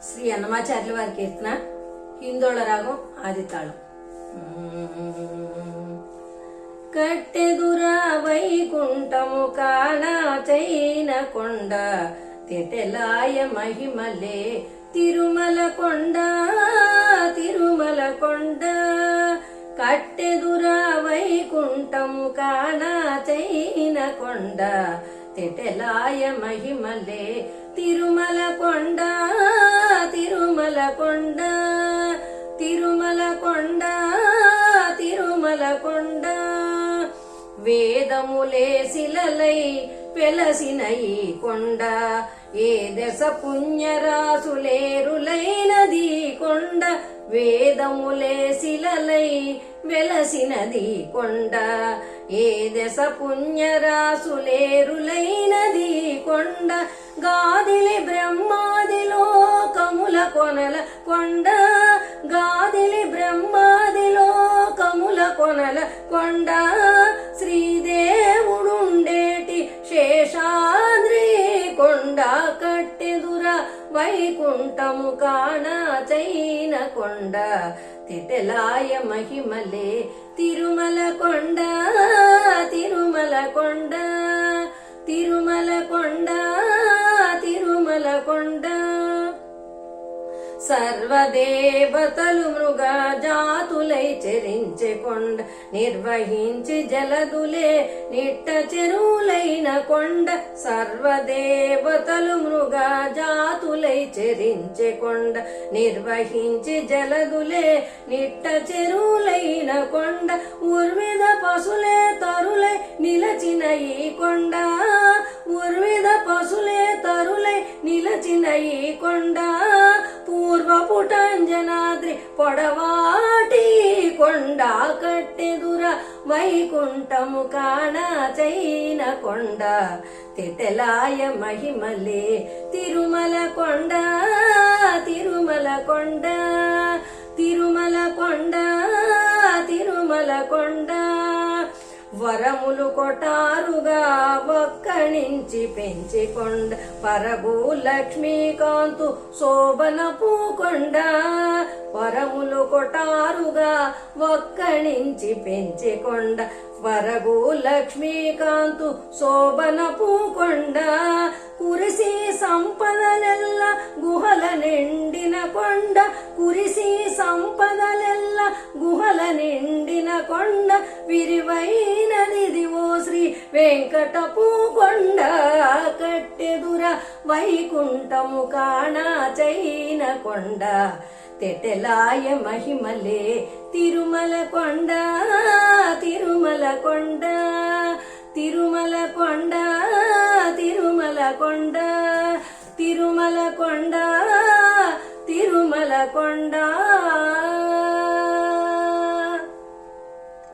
శ్రీ అన్నమాచార్యుల వారి కీర్తన హిందోళ రాగం ఆదితాళం. కట్టెదురా వైకుంఠము కానా చైన కొండ తెటెలాయ మహిమలే తిరుమల కొండ తిరుమల కొండ. కట్టెదురా వైకుంఠము కానా చైన కొండ తెటెలాయ మహిమలే తిరుమల కొండ తిరుమల కొండ తిరుమల కొండ తిరుమల కొండ. వేదములే శిలలై వెలసిన ఈ కొండ ఏ దశ పుణ్యరాసులేరులైనది కొండ. వేదములే శిలలై వెలసినది కొండ ఏ దశ పుణ్యరాసులేరులైనది కొండ. గాదిలి బ్రహ్మాది లోకముల కొనల కొండ గాదిలి బ్రహ్మాది లోకముల కొనల కొండ. శ్రీదేవుడుండేటి శేషాద్రి కొండ కట్టెదుర వైకుంఠము కానా చైన కొండ తిటెలాయ మహిమలే తిరుమల కొండ తిరుమల కొండ తిరుమల కొండ తిరుమల కొండ. సర్వదేవతలు మృగ జాతులై చెరించె కొండ నిర్వహించి జలదులే నిట్ట చెరువులైన కొండ. సర్వదేవతలు మృగ జాతులై చెరించె కొండ నిర్వహించి జలదులే నిట్ట చెరువులైన కొండ. ఉర్విద పశులే తరులై నిలచిన ఈ కొండ ఉర్విద పశులే తరులై నిలచిన ఈ కొండ. పూర్వపుటంజనాద్రి పొడవాటి కొండ కట్టెదుర వైకుంఠము కానా చైన కొండ తెటెలాయ మహిమలే తిరుమల కొండ తిరుమల కొండ తిరుమల కొండ తిరుమల కొండ. వరములు కొటారుగా ఒక్కణించి పెంచి కొండ పరభూ లక్ష్మీకాంతు శోభన పూకొండ. వరములు కొటారుగా ఒక్కణించి పెంచి కొండ పరభూ లక్ష్మీకాంతు శోభన పూకొండ. కురిసి సంపదలెల్ల గుహల నిండిన కొండ కురిసి సంపదలెల్ల గుహల నిండిన కొండ. విరివైనదిదివో శ్రీ వెంకటపు కొండ కట్టెదుర వైకుంఠము కానా చైన కొండ తెటెలాయ మహిమలే తిరుమల కొండ తిరుమల కొండ తిరుమల కొండ తిరుమల కొండ తిరుమల కొండ తిరుమల కొండ.